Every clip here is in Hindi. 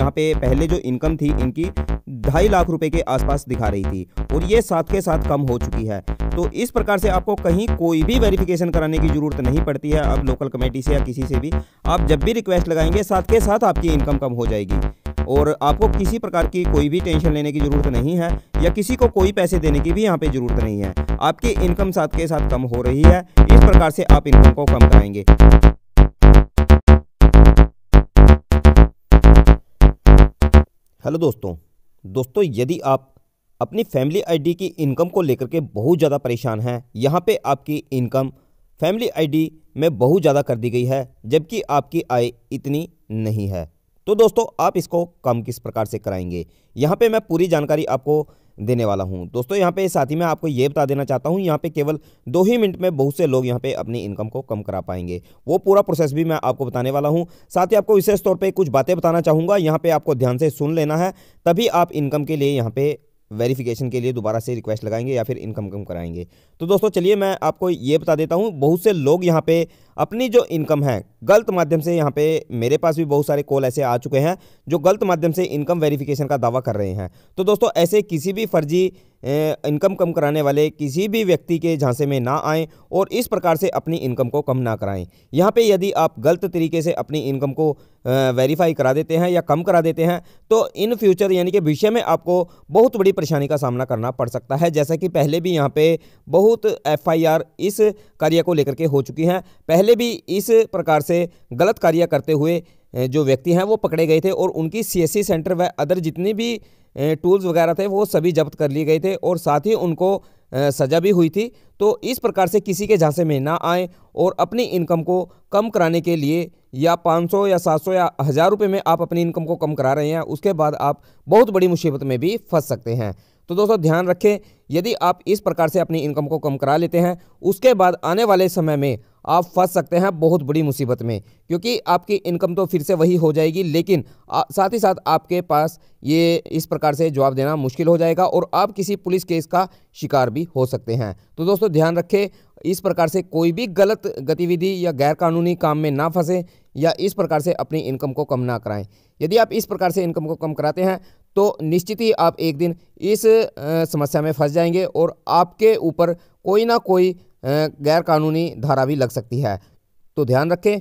यहाँ पे पहले जो इनकम थी इनकी 2.5 लाख रुपए के आसपास दिखा रही थी और ये साथ के साथ कम हो चुकी है। तो इस प्रकार से आपको कहीं कोई भी वेरिफिकेशन कराने की ज़रूरत नहीं पड़ती है। अब लोकल कमेटी से या किसी से भी आप जब भी रिक्वेस्ट लगाएंगे साथ के साथ आपकी इनकम कम हो जाएगी और आपको किसी प्रकार की कोई भी टेंशन लेने की ज़रूरत नहीं है या किसी को कोई पैसे देने की भी यहाँ पे ज़रूरत नहीं है। आपकी इनकम साथ के साथ कम हो रही है, इस प्रकार से आप इनकम को कम कराएंगे। हेलो दोस्तों, यदि आप अपनी फैमिली आईडी की इनकम को लेकर के बहुत ज़्यादा परेशान हैं, यहाँ पे आपकी इनकम फैमिली आईडी में बहुत ज़्यादा कर दी गई है जबकि आपकी आय इतनी नहीं है, तो दोस्तों आप इसको कम किस प्रकार से कराएंगे, यहाँ पे मैं पूरी जानकारी आपको देने वाला हूं। दोस्तों यहाँ पे साथ ही मैं आपको ये बता देना चाहता हूं, यहाँ पे केवल 2 ही मिनट में बहुत से लोग यहाँ पे अपनी इनकम को कम करा पाएंगे। वो पूरा प्रोसेस भी मैं आपको बताने वाला हूं। साथ ही आपको विशेष तौर पे कुछ बातें बताना चाहूँगा, यहाँ पे आपको ध्यान से सुन लेना है, तभी आप इनकम के लिए यहाँ पे वेरिफिकेशन के लिए दोबारा से रिक्वेस्ट लगाएंगे या फिर इनकम कम कराएंगे। तो दोस्तों चलिए मैं आपको ये बता देता हूँ, बहुत से लोग यहाँ पे अपनी जो इनकम है गलत माध्यम से, यहाँ पे मेरे पास भी बहुत सारे कॉल ऐसे आ चुके हैं जो गलत माध्यम से इनकम वेरिफिकेशन का दावा कर रहे हैं। तो दोस्तों ऐसे किसी भी फर्जी इनकम कम कराने वाले किसी भी व्यक्ति के झांसे में ना आएँ और इस प्रकार से अपनी इनकम को कम ना कराएं। यहाँ पे यदि आप गलत तरीके से अपनी इनकम को वेरीफाई करा देते हैं या कम करा देते हैं तो इन फ्यूचर यानी कि भविष्य में आपको बहुत बड़ी परेशानी का सामना करना पड़ सकता है। जैसा कि पहले भी यहाँ पे बहुत FIR इस कार्य को लेकर के हो चुकी हैं, पहले भी इस प्रकार से गलत कार्य करते हुए जो व्यक्ति हैं वो पकड़े गए थे और उनकी CSC सेंटर व अदर जितनी भी टूल्स वगैरह थे वो सभी जब्त कर लिए गए थे और साथ ही उनको सज़ा भी हुई थी। तो इस प्रकार से किसी के झांसे में ना आए और अपनी इनकम को कम कराने के लिए या 500 या 700 या 1000 रुपये में आप अपनी इनकम को कम करा रहे हैं, उसके बाद आप बहुत बड़ी मुसीबत में भी फंस सकते हैं। तो दोस्तों ध्यान रखें, यदि आप इस प्रकार से अपनी इनकम को कम करा लेते हैं उसके बाद आने वाले समय में आप फंस सकते हैं बहुत बड़ी मुसीबत में, क्योंकि आपकी इनकम तो फिर से वही हो जाएगी लेकिन साथ ही साथ आपके पास ये इस प्रकार से जवाब देना मुश्किल हो जाएगा और आप किसी पुलिस केस का शिकार भी हो सकते हैं। तो दोस्तों ध्यान रखें, इस प्रकार से कोई भी गलत गतिविधि या गैर कानूनी काम में ना फंसें या इस प्रकार से अपनी इनकम को कम ना कराएं। यदि आप इस प्रकार से इनकम को कम कराते हैं तो निश्चित ही आप एक दिन इस समस्या में फंस जाएंगे और आपके ऊपर कोई ना कोई गैर कानूनी धारा भी लग सकती है। तो ध्यान रखें,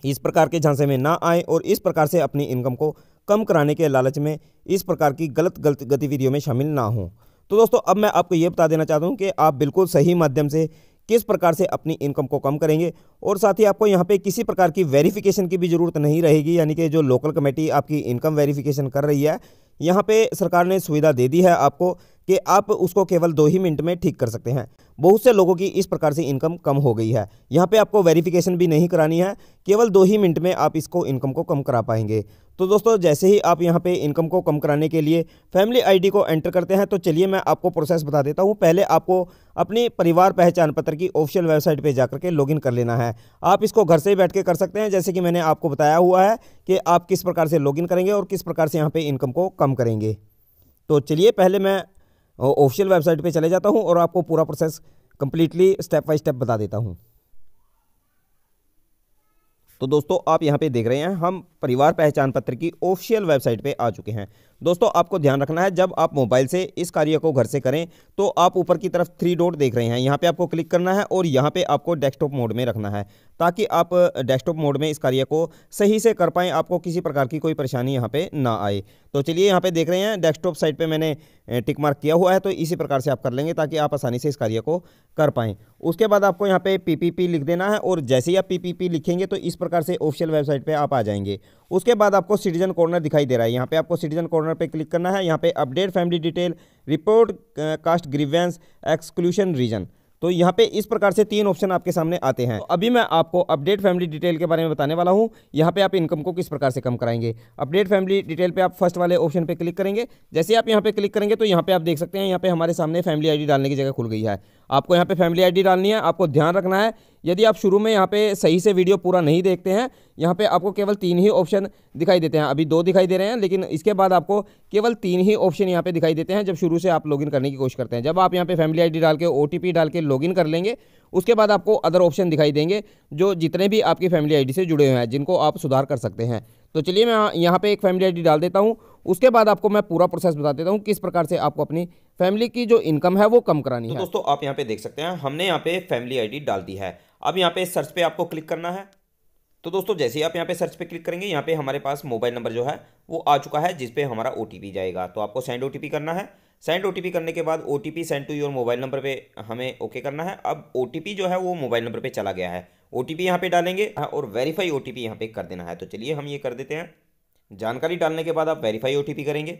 इस प्रकार के झांसे में ना आए और इस प्रकार से अपनी इनकम को कम कराने के लालच में इस प्रकार की गलत गतिविधियों में शामिल ना हों। तो दोस्तों अब मैं आपको ये बता देना चाहता हूँ कि आप बिल्कुल सही माध्यम से किस प्रकार से अपनी इनकम को कम करेंगे और साथ ही आपको यहाँ पे किसी प्रकार की वेरिफिकेशन की भी ज़रूरत नहीं रहेगी, यानी कि जो लोकल कमेटी आपकी इनकम वेरिफिकेशन कर रही है यहाँ पे सरकार ने सुविधा दे दी है आपको कि आप उसको केवल 2 ही मिनट में ठीक कर सकते हैं। बहुत से लोगों की इस प्रकार से इनकम कम हो गई है, यहाँ पे आपको वेरिफिकेशन भी नहीं करानी है, केवल 2 ही मिनट में आप इसको इनकम को कम करा पाएंगे। तो दोस्तों जैसे ही आप यहाँ पे इनकम को कम कराने के लिए फैमिली आईडी को एंटर करते हैं तो चलिए मैं आपको प्रोसेस बता देता हूँ। पहले आपको अपनी परिवार पहचान पत्र की ऑफिशियल वेबसाइट पे जाकर के लॉगिन कर लेना है। आप इसको घर से ही बैठ के कर सकते हैं, जैसे कि मैंने आपको बताया हुआ है कि आप किस प्रकार से लॉगिन करेंगे और किस प्रकार से यहाँ पे इनकम को कम करेंगे। तो चलिए पहले मैं ऑफिशियल वेबसाइट पे चले जाता हूँ और आपको पूरा process completely step by step बता देता हूँ। तो दोस्तों आप यहाँ पे देख रहे हैं हम परिवार पहचान पत्र की ऑफिशियल वेबसाइट पे आ चुके हैं। दोस्तों आपको ध्यान रखना है, जब आप मोबाइल से इस कार्य को घर से करें तो आप ऊपर की तरफ 3 डॉट देख रहे हैं, यहाँ पे आपको क्लिक करना है और यहाँ पे आपको डेस्कटॉप मोड में रखना है ताकि आप डेस्कटॉप मोड में इस कार्य को सही से कर पाएँ, आपको किसी प्रकार की कोई परेशानी यहाँ पे ना आए। तो चलिए यहाँ पे देख रहे हैं डेस्कटॉप साइट पे मैंने टिक मार्क किया हुआ है, तो इसी प्रकार से आप कर लेंगे ताकि आप आसानी से इस कार्य को कर पाएँ। उसके बाद आपको यहाँ पे PPP लिख देना है और जैसे ही आप PPP लिखेंगे तो इस प्रकार से ऑफिशियल वेबसाइट पे आप आ जाएंगे। उसके बाद आपको सिटीजन कॉर्नर दिखाई दे रहा है, यहाँ पे आपको सिटीजन कॉर्नर पे क्लिक करना है। यहाँ पे update family detail, report caste grievance, exclusion reason, तो यहाँ पे इस प्रकार से 3 ऑप्शन आपके सामने आते हैं। तो अभी मैं आपको अपडेट फैमिली डिटेल के बारे में बताने वाला हूँ। यहाँ पे आप इनकम को किस प्रकार से कम कराएंगे। अपडेट फैमिली डिटेल पे आप फर्स्ट वाले ऑप्शन पे क्लिक करेंगे। जैसे आप यहाँ पे क्लिक करेंगे तो यहाँ पे आप देख सकते हैं यहाँ पे हमारे सामने फैमिली आईडी डालने की जगह खुल गई है। आपको यहाँ पे फैमिली आईडी डालनी है। आपको ध्यान रखना है, यदि आप शुरू में यहाँ पे सही से वीडियो पूरा नहीं देखते हैं, यहाँ पे आपको केवल 3 ही ऑप्शन दिखाई देते हैं। अभी 2 दिखाई दे रहे हैं, लेकिन इसके बाद आपको केवल 3 ही ऑप्शन यहाँ पे दिखाई देते हैं जब शुरू से आप लॉगिन करने की कोशिश करते हैं। जब आप यहाँ पे फैमिली आईडी डाल के OTP डाल के लॉगिन कर लेंगे, उसके बाद आपको अदर ऑप्शन दिखाई देंगे जो जितने भी आपकी फैमिली आईडी से जुड़े हुए हैं, जिनको आप सुधार कर सकते हैं। तो चलिए मैं यहाँ पे एक फैमिली आईडी डाल देता हूँ। उसके बाद आपको मैं पूरा प्रोसेस बता देता हूँ किस प्रकार से आपको अपनी फैमिली की जो इनकम है वो कम करानी है। तो दोस्तों आप यहाँ पे देख सकते हैं हमने यहाँ पे फैमिली आईडी डाल दी है। अब यहाँ पे सर्च पे आपको क्लिक करना है। तो दोस्तों जैसे ही आप यहाँ पे सर्च पे क्लिक करेंगे यहाँ पे हमारे पास मोबाइल नंबर जो है वो आ चुका है जिस पे हमारा ओटीपी जाएगा। तो आपको सेंड ओटीपी करना है। सेंड ओटीपी करने के बाद OTP send to your mobile number पे हमें ओके करना है। अब ओटीपी जो है वो मोबाइल नंबर पे चला गया है। ओटीपी यहाँ पे डालेंगे और वेरीफाई ओटीपी यहाँ पे कर देना है। तो चलिए हम ये कर देते हैं। जानकारी डालने के बाद आप वेरीफाई ओटीपी करेंगे।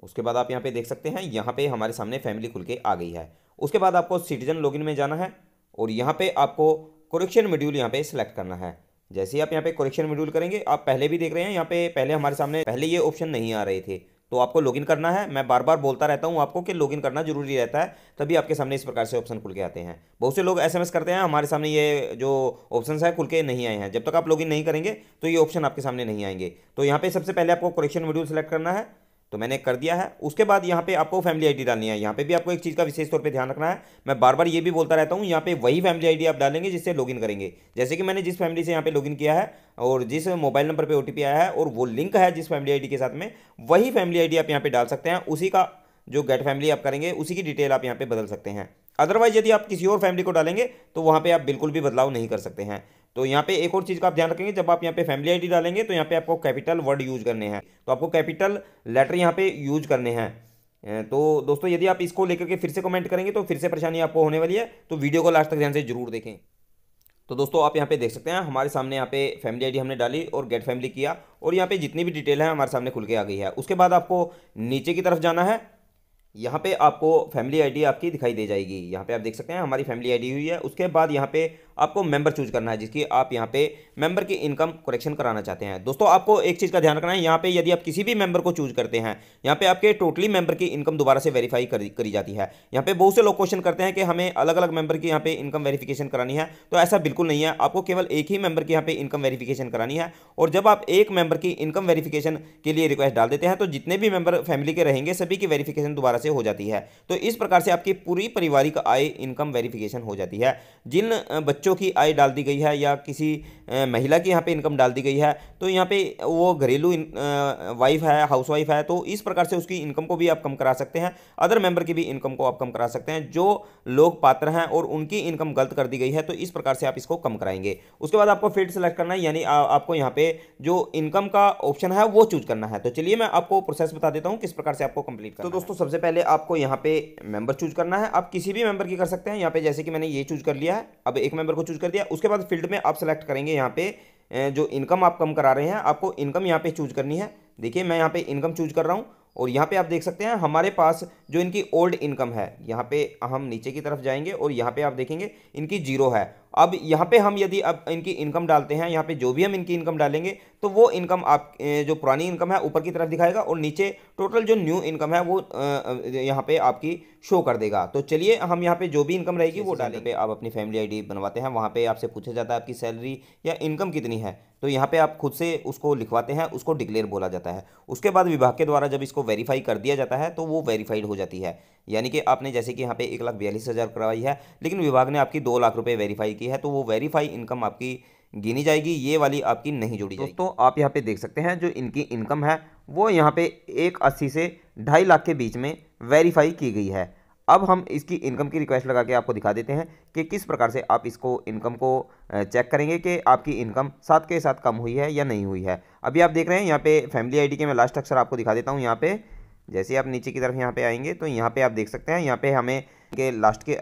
उसके बाद आप यहाँ पे देख सकते हैं यहाँ पे हमारे सामने फैमिली खुल के आ गई है। उसके बाद आपको सिटीजन लॉगिन में जाना है और यहाँ पे आपको करेक्शन मॉड्यूल यहाँ पे सिलेक्ट करना है। जैसे ही आप यहाँ पे करेक्शन मॉड्यूल करेंगे, आप पहले भी देख रहे हैं यहाँ पे पहले हमारे सामने पहले ये ऑप्शन नहीं आ रहे थे, तो आपको लॉगिन करना है। मैं बार बार बोलता रहता हूँ आपको कि लॉगिन करना जरूरी रहता है, तभी आपके सामने इस प्रकार से ऑप्शन खुल के आते हैं। बहुत से लोग एसएमएस करते हैं हमारे सामने ये जो ऑप्शन है खुल के नहीं आए हैं। जब तक आप लॉगिन नहीं करेंगे तो ये ऑप्शन आपके सामने नहीं आएंगे। तो यहाँ पे सबसे पहले आपको करेक्शन मॉड्यूल सेलेक्ट करना है, तो मैंने कर दिया है। उसके बाद यहाँ पे आपको फैमिली आईडी डालनी है। यहाँ पे भी आपको एक चीज़ का विशेष तौर पे ध्यान रखना है, मैं बार बार ये भी बोलता रहता हूँ, यहाँ पे वही फैमिली आईडी आप डालेंगे जिससे लॉगिन करेंगे। जैसे कि मैंने जिस फैमिली से यहाँ पे लॉगिन किया है और जिस मोबाइल नंबर पे ओटीपी आया है और वो लिंक है जिस फैमिली आईडी के साथ में, वही फैमिली आईडी आप यहाँ पे डाल सकते हैं। उसी का जो गेट फैमिली आप करेंगे उसी की डिटेल आप यहाँ पे बदल सकते हैं। अदरवाइज यदि आप किसी और फैमिली को डालेंगे तो वहाँ पे आप बिल्कुल भी बदलाव नहीं कर सकते हैं। तो यहाँ पे एक और चीज़ का आप ध्यान रखेंगे, जब आप यहाँ पे फैमिली आईडी डालेंगे तो यहाँ पे आपको कैपिटल वर्ड यूज करने हैं, तो आपको कैपिटल लेटर यहाँ पे यूज करने हैं। तो दोस्तों यदि आप इसको लेकर के फिर से कमेंट करेंगे तो फिर से परेशानी आपको होने वाली है, तो वीडियो को लास्ट तक ध्यान से जरूर देखें। तो दोस्तों आप यहाँ पे देख सकते हैं हमारे सामने यहाँ पे फैमिली आईडी हमने डाली और गेट फैमिली किया और यहाँ पे जितनी भी डिटेल है हमारे सामने खुल के आ गई है। उसके बाद आपको नीचे की तरफ जाना है। यहाँ पे आपको फैमिली आईडी आपकी दिखाई दे जाएगी। यहाँ पे आप देख सकते हैं हमारी फैमिली आईडी हुई है। उसके बाद यहाँ पे आपको मेंबर चूज करना है जिसकी आप यहाँ पे मेंबर की इनकम करेक्शन कराना चाहते हैं। दोस्तों आपको एक चीज़ का ध्यान रखना है, यहाँ पे यदि आप किसी भी मेंबर को चूज करते हैं यहाँ पे आपके टोटली मेंबर की इनकम दोबारा से वेरीफाई करी जाती है। यहाँ पे बहुत से लोग क्वेश्चन करते हैं कि हमें अलग अलग मेंबर की यहाँ पे इनकम वेरिफिकेशन करानी है, तो ऐसा बिल्कुल नहीं है। आपको केवल एक ही मेंबर की यहाँ पे इनकम वेरिफिकेशन करानी है। और जब आप एक मेंबर की इनकम वेरिफिकेशन के लिए रिक्वेस्ट डाल देते हैं तो जितने भी मेंबर फैमिली के रहेंगे सभी की वेरिफिकेशन दोबारा से हो जाती है। तो इस प्रकार से आपकी पूरी पारिवारिक आय इनकम वेरिफिकेशन हो जाती है। जिन बच्चों की आय डाल दी गई है या किसी महिला की यहाँ पे इनकम डाल दी गई है, तो यहाँ पे वो घरेलू वाइफ है, हाउस वाइफ है, तो इस प्रकार से उसकी इनकम को भी आप कम करा सकते हैं। अदर मेंबर की भी इनकम को आप कम करा सकते हैं। जो लोग पात्र हैं और उनकी इनकम गलत कर दी गई है, तो इस प्रकार से आप इसको कम कराएंगे। उसके बाद आपको फील्ड सेलेक्ट करना है, यानी आपको यहाँ पे जो इनकम का ऑप्शन है वो चूज करना है। तो चलिए मैं आपको प्रोसेस बता देता हूँ किस प्रकार से आपको कंप्लीट करना है। तो दोस्तों सबसे पहले आपको यहाँ पे मेंबर चूज करना है। आप किसी भी मेंबर की कर सकते हैं। यहाँ पे जैसे कि मैंने ये चूज कर लिया है, अब एक मेंबर को चूज कर दिया। उसके बाद फील्ड में आप सेलेक्ट करेंगे यहाँ पे जो इनकम आप कम करा रहे हैं, आपको इनकम यहाँ पे चूज करनी है। देखिए मैं यहाँ पे इनकम चूज कर रहा हूँ और यहाँ पे आप देख सकते हैं हमारे पास जो इनकी ओल्ड इनकम है, यहाँ पे हम नीचे की तरफ जाएंगे और यहाँ पे आप देखेंगे इनकी जीरो है। अब यहाँ पे हम यदि अब इनकी इनकम डालते हैं, यहाँ पे जो भी हम इनकी इनकम डालेंगे तो वो इनकम आप जो पुरानी इनकम है ऊपर की तरफ दिखाएगा और नीचे टोटल जो न्यू इनकम है वो यहाँ पे आपकी शो कर देगा। तो चलिए हम यहाँ पे जो भी इनकम रहेगी वो डालेंगे। आप अपनी फैमिली आईडी बनवाते हैं, वहाँ पे आपसे पूछा जाता है आपकी सैलरी या इनकम कितनी है, तो यहाँ पे आप खुद से उसको लिखवाते हैं, उसको डिक्लेयर बोला जाता है। उसके बाद विभाग के द्वारा जब इसको वेरीफाई कर दिया जाता है तो वो वेरीफाइड हो जाती है। यानी कि आपने जैसे कि यहाँ पे 1,42,000 करवाई है लेकिन विभाग ने आपकी 2 लाख रुपए वेरीफाई की है, तो वो वेरीफाई इनकम आपकी गिनी जाएगी, ये वाली आपकी नहीं जोड़ी जाएगी। दोस्तों आप यहाँ पे देख सकते हैं जो इनकी इनकम है वो यहाँ पे 1,80 से 2.5 लाख के बीच में वेरीफाई की गई है। अब हम इसकी इनकम की रिक्वेस्ट लगा के आपको दिखा देते हैं कि किस प्रकार से आप इसको इनकम को चेक करेंगे कि आपकी इनकम साथ के साथ कम हुई है या नहीं हुई है। अभी आप देख रहे हैं यहाँ पे फैमिली आईडी के मैं लास्ट अक्षर आपको दिखा देता हूँ। यहाँ पे जैसे आप नीचे की तरफ यहाँ पे आएंगे तो यहाँ पे आप देख सकते हैं यहाँ पे हमें के लास्ट के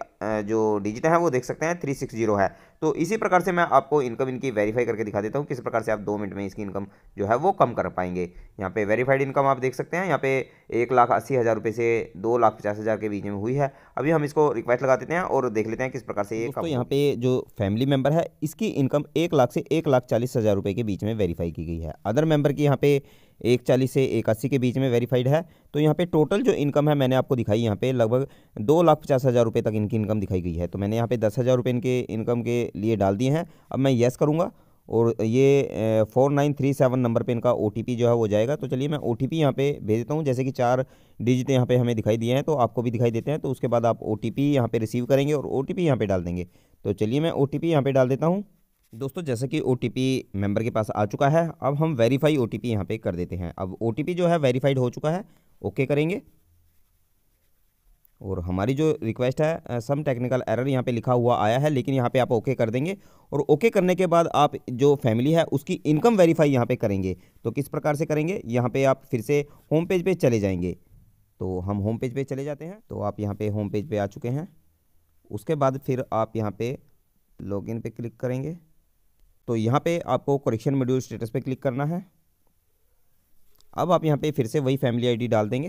जो डिजिट है वो देख सकते हैं 360 है। तो इसी प्रकार से मैं आपको इनकम इनकी वेरीफाई करके दिखा देता हूँ किस प्रकार से आप 2 मिनट में इसकी इनकम जो है वो कम कर पाएंगे। यहाँ पे वेरीफाइड इनकम आप देख सकते हैं यहाँ पे 1,80,000 रुपये से 2,50,000 के बीच में हुई है। अभी हम इसको रिक्वेस्ट लगा देते हैं और देख लेते हैं किस प्रकार से ये। तो यहाँ पे जो फैमिली मेंबर है इसकी इनकम 1 लाख से 1,40,000 रुपये के बीच में वेरीफाई की गई है। अदर मेंबर की यहाँ पे 1,40 से 1,80 के बीच में वेरीफाइड है। तो यहाँ पे टोटल जो इनकम है मैंने आपको दिखाई, यहाँ पे लगभग 2,50,000 रुपये तक इनकी इनकम दिखाई गई है। तो मैंने यहाँ पे 10,000 रुपये इनके इनकम के लिए डाल दिए हैं। अब मैं येस करूँगा और ये 4937 नंबर पे इनका OTP जो है वो जाएगा। तो चलिए मैं OTP यहाँ पे भेज देता हूँ। जैसे कि 4 डिजिट यहाँ पे हमें दिखाई दिए हैं तो आपको भी दिखाई देते हैं। तो उसके बाद आप OTP यहाँ पे रिसीव करेंगे और OTP यहाँ पे डाल देंगे। तो चलिए मैं OTP यहाँ पे डाल देता हूँ। दोस्तों जैसा कि OTP मेंबर के पास आ चुका है, अब हम वेरीफाई OTP यहाँ पे कर देते हैं। अब OTP जो है वेरीफाइड हो चुका है, ओके करेंगे। और हमारी जो रिक्वेस्ट है सम टेक्निकल एरर यहाँ पे लिखा हुआ आया है, लेकिन यहाँ पे आप ओके कर देंगे। और ओके करने के बाद आप जो फैमिली है उसकी इनकम वेरीफाई यहाँ पे करेंगे। तो किस प्रकार से करेंगे, यहाँ पे आप फिर से होम पेज पे चले जाएंगे। तो हम होम पेज पे चले जाते हैं। तो आप यहाँ पे होम पेज पे आ चुके हैं। उसके बाद फिर आप यहाँ पे लॉगिन पे क्लिक करेंगे। तो यहाँ पे आपको करेक्शन मॉड्यूल स्टेटस पे क्लिक करना है। अब आप यहाँ पे फिर से वही फैमिली ID डाल देंगे।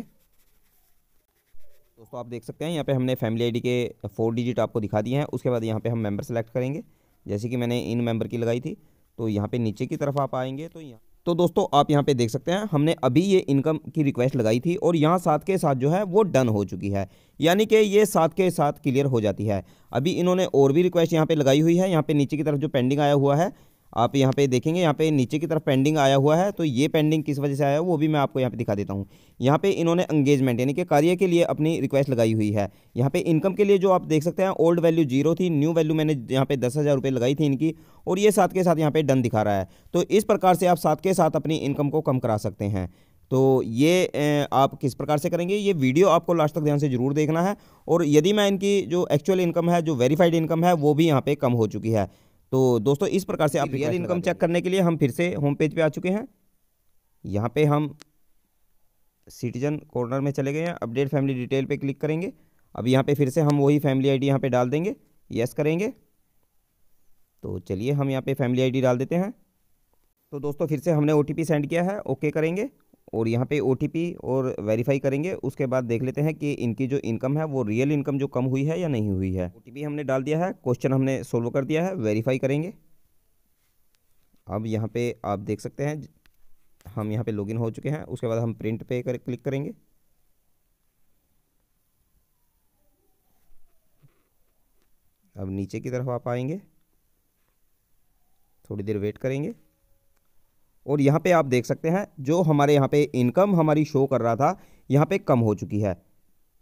दोस्तों आप देख सकते हैं यहाँ पे हमने फैमिली ID के 4 डिजिट आपको दिखा दिए हैं। उसके बाद यहाँ पे हम मेंबर सेलेक्ट करेंगे, जैसे कि मैंने इन मेंबर की लगाई थी। तो यहाँ पे नीचे की तरफ आप आएंगे तो दोस्तों आप यहाँ पे देख सकते हैं हमने अभी ये इनकम की रिक्वेस्ट लगाई थी और यहाँ साथ के साथ जो है वो डन हो चुकी है, यानी कि ये साथ के साथ क्लियर हो जाती है। अभी इन्होंने और भी रिक्वेस्ट यहाँ पे लगाई हुई है। यहाँ पे नीचे की तरफ जो पेंडिंग आया हुआ है आप यहाँ पे देखेंगे, यहाँ पे नीचे की तरफ पेंडिंग आया हुआ है। तो ये पेंडिंग किस वजह से आया है वो भी मैं आपको यहाँ पे दिखा देता हूँ। यहाँ पे इन्होंने एंगेजमेंट यानी कि कार्य के लिए अपनी रिक्वेस्ट लगाई हुई है। यहाँ पे इनकम के लिए जो आप देख सकते हैं ओल्ड वैल्यू 0 थी, न्यू वैल्यू मैंने यहाँ पे 10,000 रुपये लगाई थी इनकी, और ये साथ के साथ यहाँ पे डन दिखा रहा है। तो इस प्रकार से आप साथ के साथ अपनी इनकम को कम करा सकते हैं। तो ये आप किस प्रकार से करेंगे, ये वीडियो आपको लास्ट तक ध्यान से जरूर देखना है। और यदि मैं इनकी जो एक्चुअल इनकम है, जो वेरीफाइड इनकम है, वो भी यहाँ पे कम हो चुकी है। तो दोस्तों इस प्रकार से आप रियल इनकम चेक करने के लिए हम फिर से होम पेज पे आ चुके हैं। यहाँ पे हम सिटीजन कॉर्नर में चले गए हैं, अपडेट फैमिली डिटेल पे क्लिक करेंगे। अब यहाँ पे फिर से हम वही फैमिली ID यहाँ पे डाल देंगे, यस करेंगे। तो चलिए हम यहाँ पे फैमिली ID डाल देते हैं। तो दोस्तों फिर से हमने OTP सेंड किया है, ओके करेंगे और यहाँ पे OTP और वेरीफाई करेंगे। उसके बाद देख लेते हैं कि इनकी जो इनकम है वो रियल इनकम जो कम हुई है या नहीं हुई है। OTP हमने डाल दिया है, क्वेश्चन हमने सोल्व कर दिया है, वेरीफाई करेंगे। अब यहाँ पे आप देख सकते हैं हम यहाँ पे लॉगिन हो चुके हैं। उसके बाद हम प्रिंट पे क्लिक करेंगे। अब नीचे की तरफ आप आएंगे, थोड़ी देर वेट करेंगे और यहाँ पे आप देख सकते हैं जो हमारे यहाँ पे इनकम हमारी शो कर रहा था यहाँ पे कम हो चुकी है।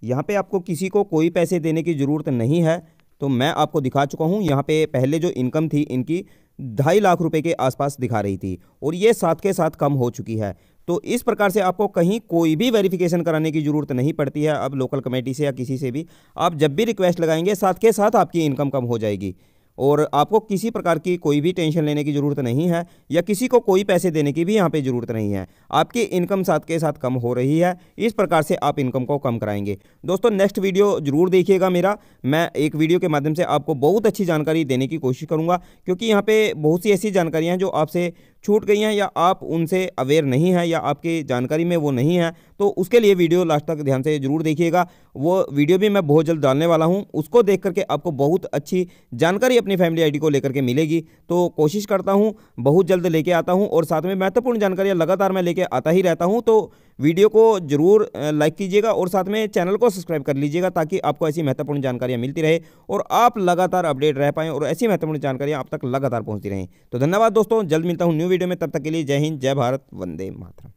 यहाँ पे आपको किसी को कोई पैसे देने की ज़रूरत नहीं है। तो मैं आपको दिखा चुका हूँ, यहाँ पे पहले जो इनकम थी इनकी 2.5 लाख रुपए के आसपास दिखा रही थी और ये साथ के साथ कम हो चुकी है। तो इस प्रकार से आपको कहीं कोई भी वेरिफिकेशन कराने की ज़रूरत नहीं पड़ती है। अब लोकल कमेटी से या किसी से भी आप जब भी रिक्वेस्ट लगाएंगे साथ के साथ आपकी इनकम कम हो जाएगी और आपको किसी प्रकार की कोई भी टेंशन लेने की ज़रूरत नहीं है या किसी को कोई पैसे देने की भी यहाँ पे ज़रूरत नहीं है। आपकी इनकम साथ के साथ कम हो रही है, इस प्रकार से आप इनकम को कम कराएंगे। दोस्तों नेक्स्ट वीडियो ज़रूर देखिएगा मेरा, मैं एक वीडियो के माध्यम से आपको बहुत अच्छी जानकारी देने की कोशिश करूँगा, क्योंकि यहाँ पर बहुत सी ऐसी जानकारियाँ हैं जो आपसे छूट गई हैं या आप उनसे अवेयर नहीं हैं या आपकी जानकारी में वो नहीं है। तो उसके लिए वीडियो लास्ट तक ध्यान से ज़रूर देखिएगा। वो वीडियो भी मैं बहुत जल्द डालने वाला हूं, उसको देख करके आपको बहुत अच्छी जानकारी अपनी फैमिली ID को लेकर के मिलेगी। तो कोशिश करता हूं बहुत जल्द लेके आता हूं और साथ में महत्वपूर्ण जानकारियां लगातार मैं लेके आता ही रहता हूं। तो वीडियो को ज़रूर लाइक कीजिएगा और साथ में चैनल को सब्सक्राइब कर लीजिएगा ताकि आपको ऐसी महत्वपूर्ण जानकारियाँ मिलती रहे और आप लगातार अपडेट रह पाएँ और ऐसी महत्वपूर्ण जानकारियाँ आप तक लगातार पहुँचती रहें। तो धन्यवाद दोस्तों, जल्द मिलता हूँ न्यू वीडियो में, तब तक के लिए जय हिंद, जय भारत, वंदे मातरम।